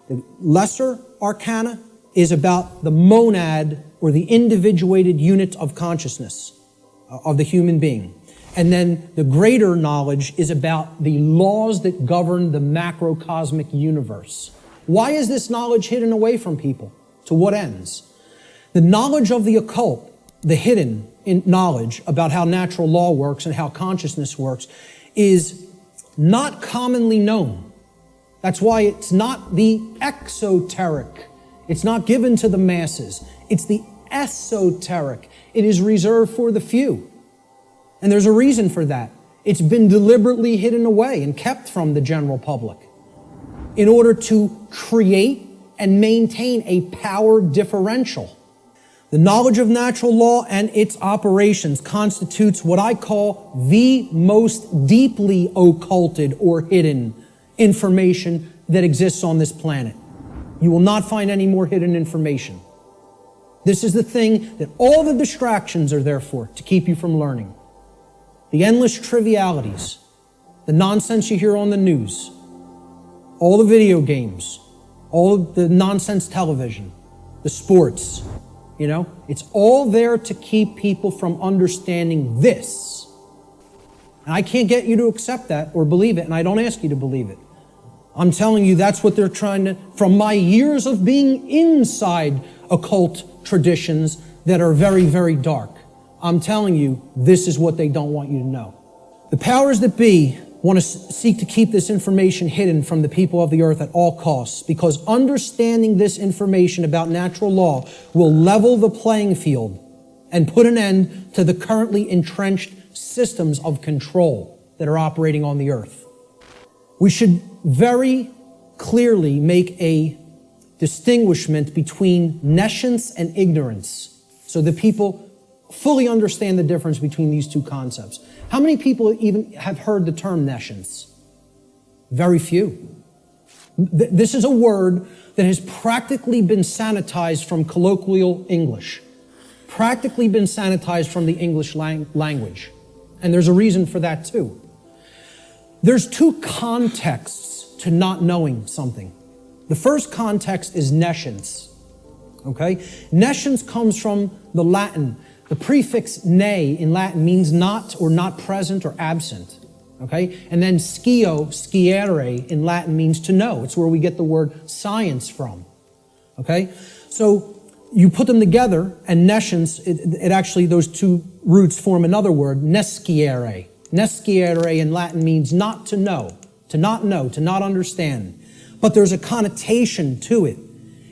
The lesser arcana is about the monad, or the individuated unit of consciousness of the human being. And then the greater knowledge is about the laws that govern the macrocosmic universe. Why is this knowledge hidden away from people? To what ends? The knowledge of the occult, the hidden knowledge about how natural law works and how consciousness works, is not commonly known. That's why it's not the exoteric. It's not given to the masses. It's the esoteric. It is reserved for the few. And there's a reason for that. It's been deliberately hidden away and kept from the general public in order to create and maintain a power differential. The knowledge of natural law and its operations constitutes what I call the most deeply occulted or hidden information that exists on this planet. You will not find any more hidden information. This is the thing that all the distractions are there for, to keep you from learning. The endless trivialities, the nonsense you hear on the news, all the video games, all of the nonsense television, the sports, it's all there to keep people from understanding this. And I can't get you to accept that or believe it, and I don't ask you to believe it. I'm telling you that's what they're trying to, from my years of being inside occult traditions that are very, very dark. I'm telling you, this is what they don't want you to know. The powers that be want to seek to keep this information hidden from the people of the earth at all costs, because understanding this information about natural law will level the playing field and put an end to the currently entrenched systems of control that are operating on the earth. We should very clearly make a distinguishment between nescience and ignorance, so that people fully understand the difference between these two concepts. How many people even have heard the term nescience? Very few. This is a word that has practically been sanitized from colloquial English, practically been sanitized from the English language. And there's a reason for that too. There's two contexts to not knowing something. The first context is nescience. Okay? Nescience comes from the Latin. The prefix ne in Latin means not, or not present, or absent. Okay? And then sciere in Latin means to know. It's where we get the word science from. Okay? So you put them together, and nescience, it actually, those two roots form another word, nesciere. Nesciere in Latin means not to know, to not understand. But there's a connotation to it.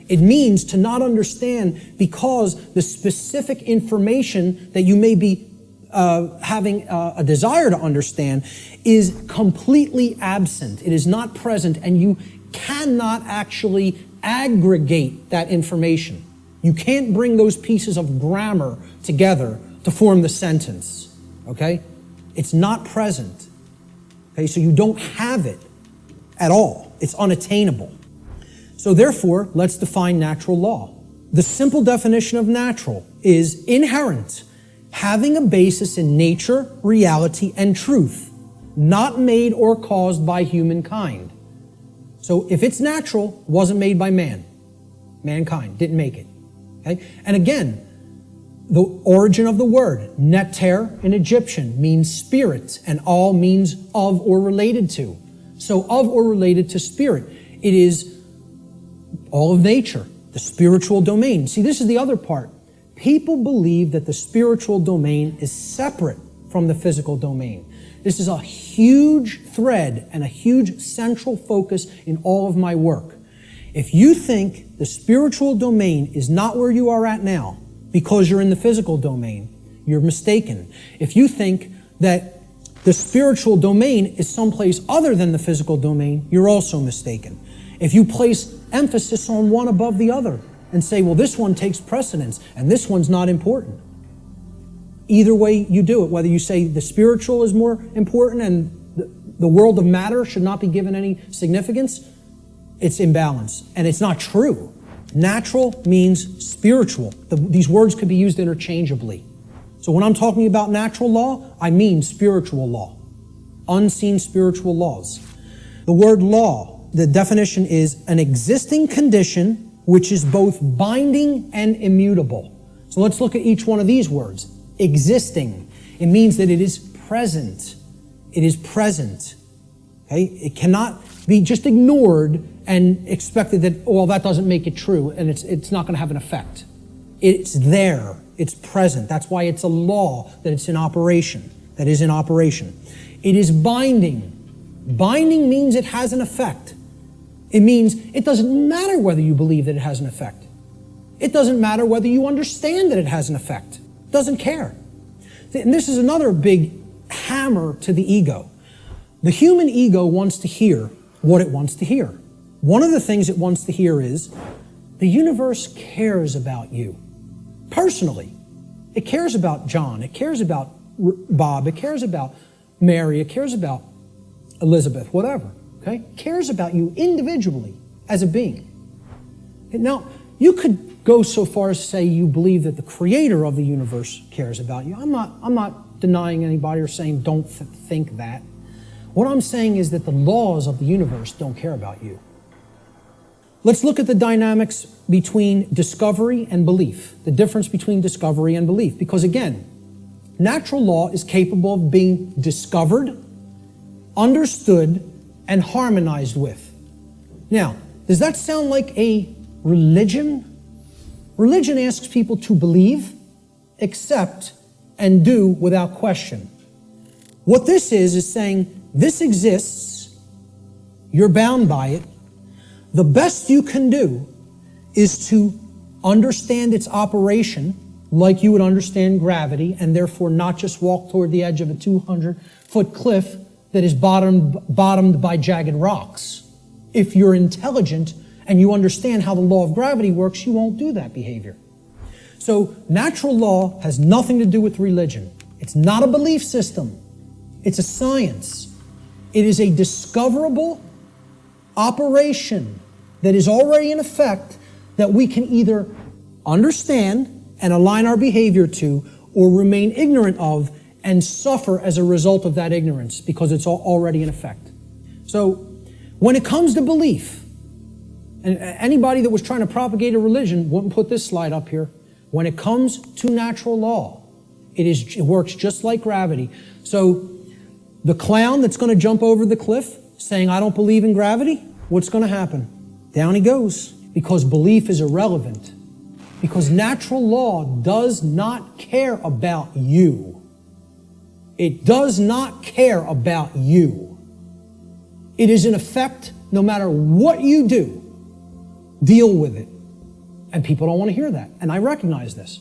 It means to not understand because the specific information that you may be having a desire to understand is completely absent. It is not present, and you cannot actually aggregate that information. You can't bring those pieces of grammar together to form the sentence, okay? It's not present, okay? So you don't have it at all. It's unattainable. So therefore, let's define natural law. The simple definition of natural is inherent, having a basis in nature, reality, and truth, not made or caused by humankind. So if it's natural, wasn't made by mankind didn't make it. Okay? And again, the origin of the word, neter in Egyptian means spirit, and all means of or related to. So of or related to spirit. It is all of nature, the spiritual domain. See, this is the other part. People believe that the spiritual domain is separate from the physical domain. This is a huge thread and a huge central focus in all of my work. If you think the spiritual domain is not where you are at now because you're in the physical domain, you're mistaken. If you think that the spiritual domain is someplace other than the physical domain, you're also mistaken. If you place emphasis on one above the other and say, well, this one takes precedence and this one's not important. Either way you do it, whether you say the spiritual is more important and the world of matter should not be given any significance, it's imbalance. And it's not true. Natural means spiritual. These words could be used interchangeably. So when I'm talking about natural law, I mean spiritual law. Unseen spiritual laws. The word law, the definition is an existing condition which is both binding and immutable. So let's look at each one of these words. Existing. It means that it is present. It is present. Okay? It cannot be just ignored and expected that, well, that doesn't make it true, and it's not going to have an effect. It's there. It's present. That's why it's a law, that it's in operation, that is in operation. It is binding. Binding means it has an effect. It means it doesn't matter whether you believe that it has an effect. It doesn't matter whether you understand that it has an effect. It doesn't care. And this is another big hammer to the ego. The human ego wants to hear what it wants to hear. One of the things it wants to hear is, the universe cares about you. Personally. It cares about John. It cares about Bob. It cares about Mary. It cares about Elizabeth, whatever. Okay? It cares about you individually as a being. Now, you could go so far as to say you believe that the creator of the universe cares about you. I'm not denying anybody or saying don't think that. What I'm saying is that the laws of the universe don't care about you. Let's look at the dynamics between discovery and belief, the difference between discovery and belief. Because again, natural law is capable of being discovered, understood, and harmonized with. Now, does that sound like a religion? Religion asks people to believe, accept, and do without question. What this is saying, this exists, you're bound by it. The best you can do is to understand its operation like you would understand gravity, and therefore not just walk toward the edge of a 200-foot cliff that is bottomed by jagged rocks. If you're intelligent and you understand how the law of gravity works, you won't do that behavior. So natural law has nothing to do with religion. It's not a belief system. It's a science. It is a discoverable operation that is already in effect that we can either understand and align our behavior to, or remain ignorant of and suffer as a result of that ignorance because it's already in effect. So when it comes to belief, and anybody that was trying to propagate a religion wouldn't put this slide up here. When it comes to natural law, it works just like gravity. So the clown that's going to jump over the cliff saying, I don't believe in gravity, what's going to happen? Down he goes, because belief is irrelevant. Because natural law does not care about you. It does not care about you. It is in effect, no matter what you do, deal with it. And people don't want to hear that. And I recognize this.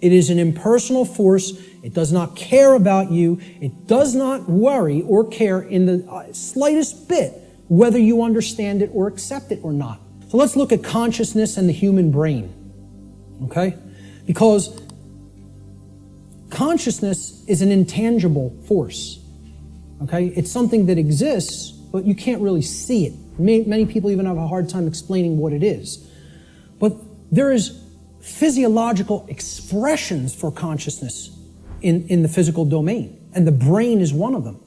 It is an impersonal force. It does not care about you. It does not worry or care in the slightest bit whether you understand it or accept it or not. So let's look at consciousness and the human brain. Okay? Because consciousness is an intangible force. Okay? It's something that exists, but you can't really see it. Many people even have a hard time explaining what it is. But there is physiological expressions for consciousness in the physical domain, and the brain is one of them.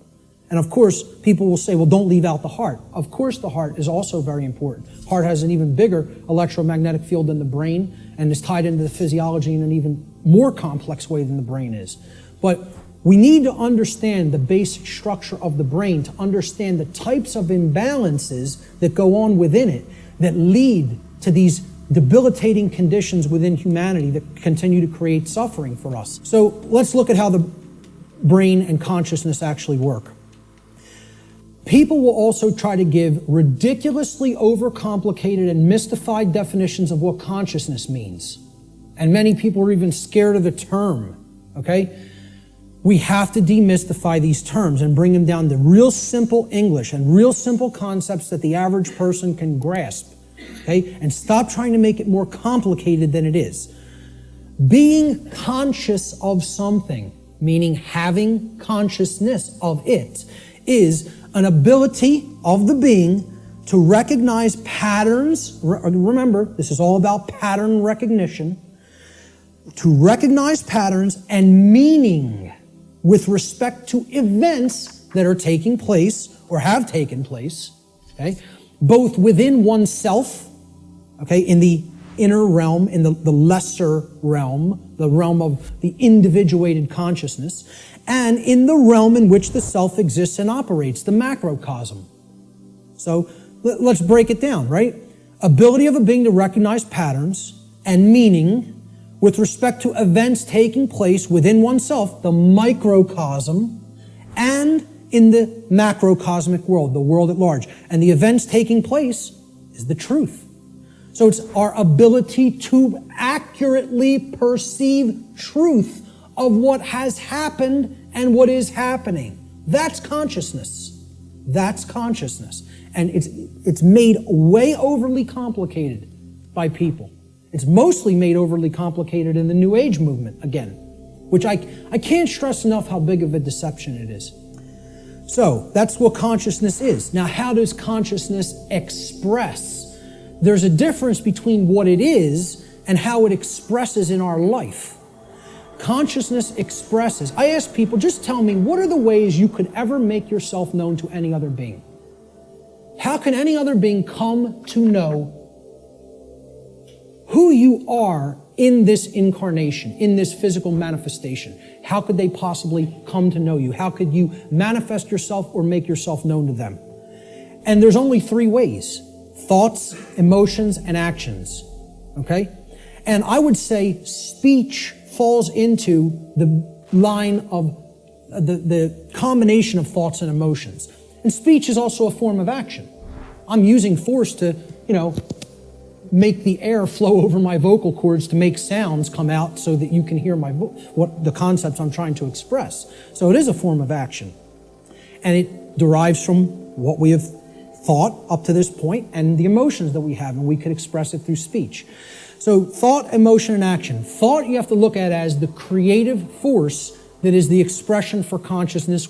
And of course, people will say, well, don't leave out the heart. Of course, the heart is also very important. Heart has an even bigger electromagnetic field than the brain and is tied into the physiology in an even more complex way than the brain is. But we need to understand the basic structure of the brain to understand the types of imbalances that go on within it that lead to these debilitating conditions within humanity that continue to create suffering for us. So let's look at how the brain and consciousness actually work. People will also try to give ridiculously overcomplicated and mystified definitions of what consciousness means. And many people are even scared of the term, okay? We have to demystify these terms and bring them down to real simple English and real simple concepts that the average person can grasp, okay? And stop trying to make it more complicated than it is. Being conscious of something, meaning having consciousness of it, is an ability of the being to recognize patterns. Remember, this is all about pattern recognition. To recognize patterns and meaning with respect to events that are taking place or have taken place, okay? both within oneself, okay, in the inner realm, in the lesser realm, the realm of the individuated consciousness, and in the realm in which the self exists and operates, the macrocosm. So let's break it down, right? Ability of a being to recognize patterns and meaning with respect to events taking place within oneself, the microcosm, and in the macrocosmic world, the world at large. And the events taking place is the truth. So it's our ability to accurately perceive truth of what has happened and what is happening. That's consciousness. That's consciousness. And it's made way overly complicated by people. It's mostly made overly complicated in the New Age movement, again, which I can't stress enough how big of a deception it is. So that's what consciousness is. Now, how does consciousness express? There's a difference between what it is and how it expresses in our life. Consciousness expresses. I ask people, just tell me, what are the ways you could ever make yourself known to any other being? How can any other being come to know who you are in this incarnation, in this physical manifestation? How could they possibly come to know you? How could you manifest yourself or make yourself known to them? And there's only three ways: thoughts, emotions, and actions. Okay? And I would say speech falls into the line of the combination of thoughts and emotions. And speech is also a form of action. I'm using force to, make the air flow over my vocal cords to make sounds come out so that you can hear what the concepts I'm trying to express. So it is a form of action. And it derives from what we have thought up to this point and the emotions that we have, and we could express it through speech. So thought, emotion, and action. Thought you have to look at as the creative force that is the expression for consciousness